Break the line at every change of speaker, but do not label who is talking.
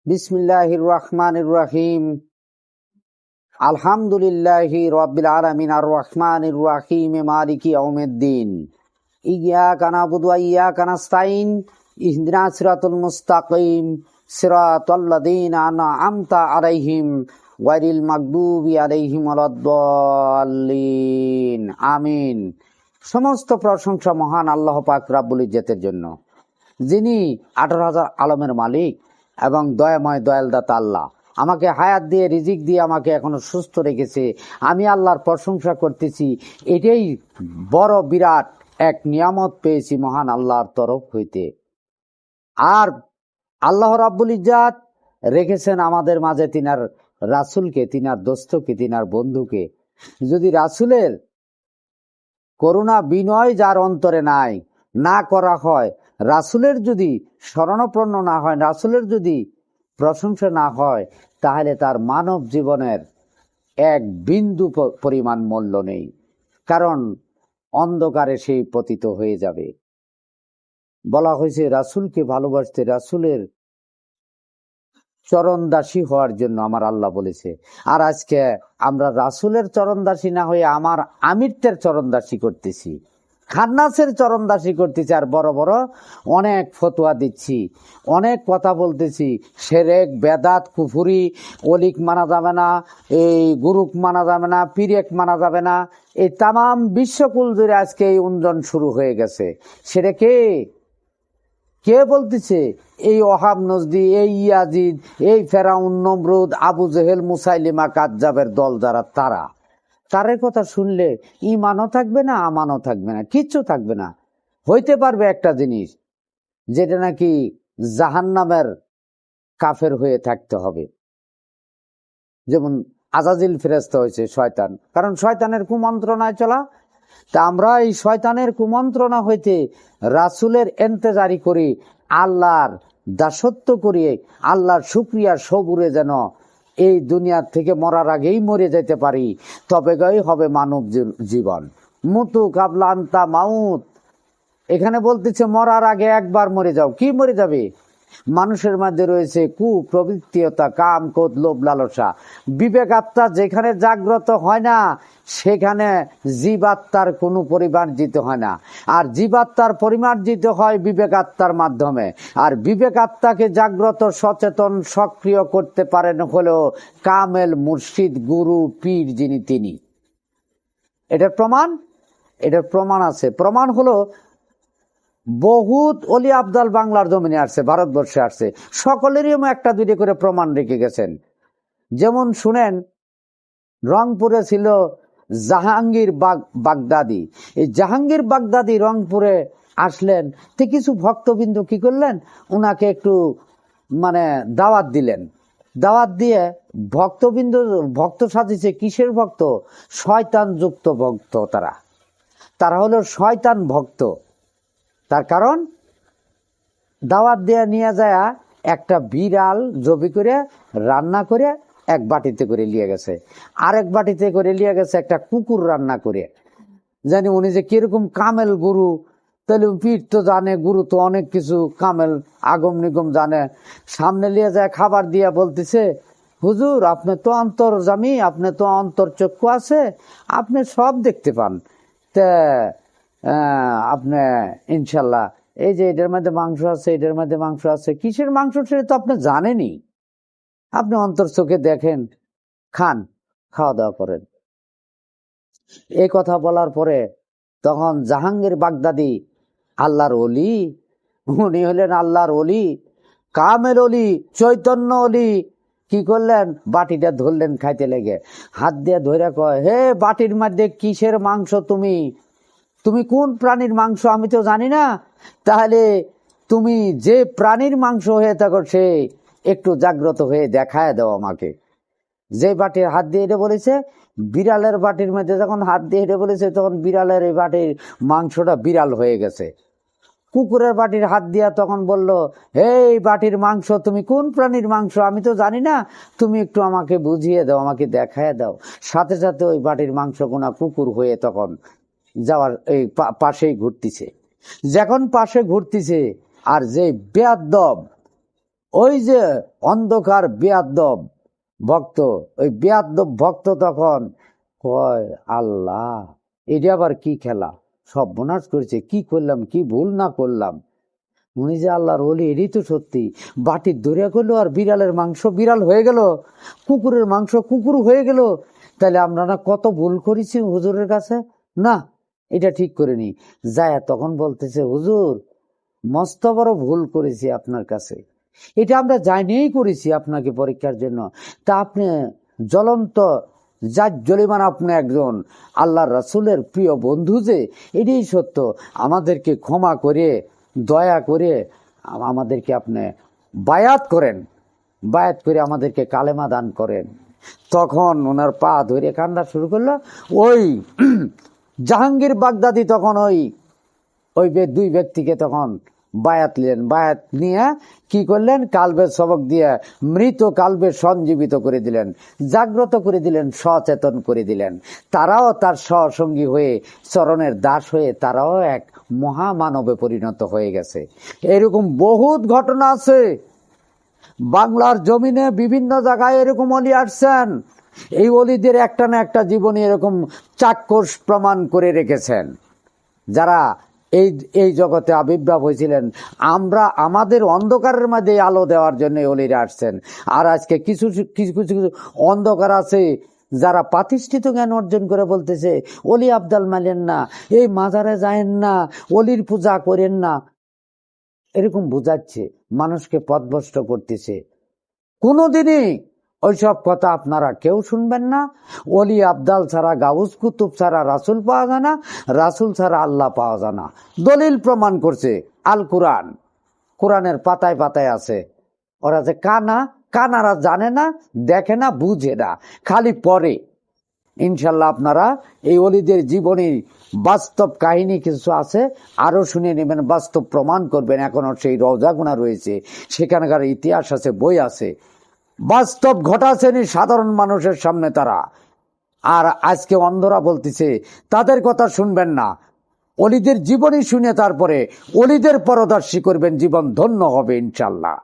বিসমিল্লাহির রহমানির রহিম। আলহামদুলিল্লাহি রাব্বিল আলামিন আর রহমানির রহিম মালিকি ইয়াউমিদ্দিন। ইয়্যাকা না'বুদু ওয়া ইয়্যাকা নাস্তাইন। ইহদিনাস সিরাতাল মুস্তাকিম সিরাতাল লাযীনা আন'আমতা আলাইহিম গায়রিল মাগদুবি আলাইহিম ওয়ালাদ-দাল্লিন। আমিন। সমস্ত প্রশংসা মহান আল্লাহ পাক রাব্বুল ইজ্জতের জন্য, যিনি 18,000 আলমের মালিক এবং দয়াময় দয়ালদাতা আল্লাহ। আমাকে হায়াত দিয়ে, রিজিক দিয়ে আমাকে এখনো সুস্থ রেখেছে। আমি আল্লাহর প্রশংসা করতেছি। এটাই বড় বিরাট এক নিয়ামত পেয়েছি মহান আল্লাহর তরফ হইতে। আর আল্লাহ রাব্বুল ইজ্জাত রেখেছেন আমাদের মাঝে তিনার রাসূলকে, তিনার দোস্তকে, তিনার বন্ধুকে। যদি রাসূলের করুণা বিনয় যার অন্তরে নাই, না করা হয়, রাসূলের যদি শরণাপন্ন না হয়, রাসূলের যদি প্রশংসা না হয়, তাহলে তার মানব জীবনের এক বিন্দু পরিমাণ মূল্য নেই। কারণ অন্ধকারে সেই পতিত হয়ে যাবে। বলা হয়েছে রাসূলকে ভালোবাসতে, রাসূলের চরণদাসী হওয়ার জন্য আমার আল্লাহ বলেছে। আর আজকে আমরা রাসূলের চরণদাসী না হয়ে আমার আমিরদের চরণদাসী করতেছি, খান্নাসের চরণদাসী করতেছি। আর বড় বড় অনেক ফতোয়া দিচ্ছি, অনেক কথা বলতেছি। শিরক, বেদাত, কুফরি, অলিক মানা যাবে না, এই গুরুক মানা যাবে না, পীরেক মানা যাবে না। এই তামাম বিশ্বকুল জুড়ে আজকে এই উঞ্জন শুরু হয়ে গেছে। সেটা কে বলতেছে? এই ওহাব নজদি, এই ইয়াজিদ, এই ফেরাউন, নমরুদ, আবু জেহেল, মুসাইলিমা কাজ্জাবের দল যারা, তারের কথা শুনলে ঈমানও থাকবে না, আমানও থাকবে না, কিচ্ছু থাকবে না। হইতে পারবে একটা জিনিস, যেটা নাকি জাহান্নামের কাফের হয়ে থাকতে হবে। যেমন আজাজিল ফেরেশতা হয়েছে শয়তান, কারণ শয়তানের কুমন্ত্রণায় চলা। তা আমরা এই শয়তানের কুমন্ত্রণা হইতে রাসূলের ইন্তেজারি করি, আল্লাহর দাসত্ব করিয়ে আল্লাহর শুকরিয়া সবুরে যেন এই দুনিয়ার থেকে মরার আগেই মরে যেতে পারি, তবে গই হবে মানব জীবন। মুতু কাবলা আনতা মাউত। এখানে বলতেছে মরার আগে একবার মরে যাও। কি মরে যাবে? মানুষের মধ্যে রয়েছে কুপ্রবৃত্তিয়তা, কাম, ক্রোধ, লোভ, লালসা। বিবেক আত্মা যেখানে জাগ্রত হয় না, সেখানে জীবাত্মার কোনো পরিমার্জিত হয় না। আর জীবাত্মার পরিমার্জিত হয় বিবেক আত্মার মাধ্যমে। আর বিবেক আত্মাকে জাগ্রত, সচেতন, সক্রিয় করতে পারেন হলেও কামেল মুর্শিদ, গুরু, পীর যিনি, তিনি। এটার প্রমাণ আছে। প্রমাণ হলো বহুত অলি আবদাল বাংলার জমিনে আসছে, ভারতবর্ষে আসছে। সকলেরই একটা দুইটা করে প্রমাণ রেখে গেছেন। যেমন শুনেন, রংপুরে ছিল জাহাঙ্গীর বাগদাদি। এই জাহাঙ্গীর বাগদাদি রংপুরে আসলেন, তো কিছু ভক্তবিন্দু কি করলেন, উনাকে একটু দাওয়াত দিলেন। দাওয়াত দিয়ে ভক্ত সাজিয়েছে। কিসের ভক্ত? শয়তান যুক্ত ভক্ত। তারা হলো শয়তান ভক্ত। তার কারণ দাওয়াত দিয়ে নিয়ে যায় একটা বিড়াল জবি করে রান্না করে এক বাটিতে করে নিয়ে গেছে, আরেক বাটিতে করে নিয়ে গেছে একটা কুকুর রান্না করে। জানি উনি যে কিরকম কামেল গুরু, তাহলে পীর তো জানে, গুরু তো অনেক কিছু কামেল আগম নিগম জানে। সামনে নিয়ে যায় খাবার দিয়া বলতেছে, হুজুর আপনি তো অন্তর্যামী, আপনি তো অন্তর্চক্ষু আছে, আপনি সব দেখতে পান। তা আপনি ইনশাল্লাহ এই যে এটার মধ্যে মাংস আছে, এটার মধ্যে মাংস আছে, কিসের মাংস সেটা তো আপনি জানেনই। আপনি অন্তর চোখে দেখেন, খান, খাওয়া দাওয়া করেন। এই কথা বলার পরে তখন জাহাঙ্গীর বাগদাদি, আল্লাহর ওলি, উনি হলেন আল্লাহর ওলি, কামেল ওলি, চৈতন্য ওলি, কি করলেন? বাটিটা ধরলেন খাইতে লেগে। হাত দিয়ে ধরে কয়, হে বাটির মধ্যে কিসের মাংস? তুমি কোন প্রাণীর মাংস আমি তো জানি না। তাহলে তুমি যে প্রাণীর মাংস হয়ে থাকো, সে একটু জাগ্রত হয়ে দেখায় দাও আমাকে। যে বাটির হাত দিয়ে এটা বলেছে, বিড়ালের বাটির মধ্যে যখন হাত দিয়ে এটা বলেছে, তখন বিড়ালের এই বাটির মাংসটা বিড়াল হয়ে গেছে। কুকুরের বাটির হাত দিয়া তখন বলল, এই বাটির মাংস, তুমি কোন প্রাণীর মাংস আমি তো জানি না, তুমি একটু আমাকে বুঝিয়ে দাও, আমাকে দেখায় দাও। সাথে সাথে ওই বাটির মাংস কোনা কুকুর হয়ে তখন যাওয়ার এই পাশেই ঘুরতেছে। যখন পাশে ঘুরতেছে, আর যে বেয়াদব ওই যে অন্ধকার বেয়াদ্দব ভক্ত, ওই বেয়াদ্দব ভক্ত তখন কয়, আল্লাহ এটা আবার কি খেলা, সর্বনাশ করেছে, কি করলাম, কি ভুল না করলাম। উনি যে আল্লাহর ওলি, এটাই তো সত্যি। বাটির দরিয়া করলো আর বিড়ালের মাংস বিড়াল হয়ে গেল, কুকুরের মাংস কুকুর হয়ে গেল। তাহলে আমরা না কত ভুল করেছি হুজুরের কাছে, না এটা ঠিক করিনি। যায় তখন বলতেছে, হুজুর মস্ত বড় ভুল করেছি আপনার কাছে, এটা আমরা জানিয়েই করেছি আপনাকে পরীক্ষার জন্য। তা আপনি জ্বলন্ত যার জলিমান, আপনি একজন আল্লাহর রাসূলের প্রিয় বন্ধু, যে এটাই সত্য, আমাদেরকে ক্ষমা করে দয়া করে আমাদেরকে আপনি বায়াত করেন, বায়াত করে আমাদেরকে কালেমা দান করেন। তখন ওনার পা ধরে কান্না শুরু করলো। ওই জাহাঙ্গীর বাগদাদি তখন ওই ওই দুই ব্যক্তিকে তখন বায়াত নিলেন, বায়াত নিয়ে কি করলেন, কালবের সবক দিয়ে মৃত কালবে সঞ্জীবিত করে দিলেন, জাগ্রত করে দিলেন, সচেতন করে দিলেন। তারাও তার সহসঙ্গী হয়ে, চরণের দাস হয়ে তারাও এক মহামানবে পরিণত হয়ে গেছে। এরকম বহুত ঘটনা আছে বাংলার জমিনে, বিভিন্ন জায়গায় এরকম অলি আসছেন। এই অলিদের একটা না একটা জীবনী এরকম চাক্ষুষ প্রমাণ করে রেখেছেন, যারা এই এই জগতে আবির্ভাব হয়েছিলেন। আমরা আমাদের অন্ধকারের মধ্যে আলো দেওয়ার জন্য অলিরা আসছেন। আর আজকে কিছু কিছু কিছু অন্ধকার আছে যারা প্রাতিষ্ঠিত জ্ঞান অর্জন করে বলতেছে, অলি আবদাল মানেন না, এই মাজারে যায়েন না, অলির পূজা করেন না, এরকম বোঝাচ্ছে, মানুষকে পথভ্রষ্ট করতেছে। কোনোদিনই ওইসব কথা আপনারা কেউ শুনবেন না। অলি আবদাল ছাড়া, গাউস কুতুব ছাড়া রাসূল পাওয়া যায় না, রাসূল ছাড়া আল্লাহ পাওয়া যায় না। দলিল প্রমাণ করছে আল কোরআন, কোরআনের পাতায় পাতায় আছে। ওরা যে কানারা জানে না, দেখে না, বুঝে না, খালি পড়ে। ইনশাল্লাহ আপনারা এই অলিদের জীবনী বাস্তব কাহিনী কিছু আছে, আরো শুনে নেবেন, বাস্তব প্রমাণ করবেন। এখনো সেই রওজাগুনা রয়েছে, সেখানকার ইতিহাস আছে, বই আছে, বাস্তব ঘটাছেনি সাধারণ মানুষের সামনে তারা। আর আজকে অন্ধরা বলতেছে তাদের কথা শুনবেন না, অলিদের জীবনী শুনে তারপরে অলিদের পরদর্শী করবেন, জীবন ধন্য হবে ইনশাল্লাহ।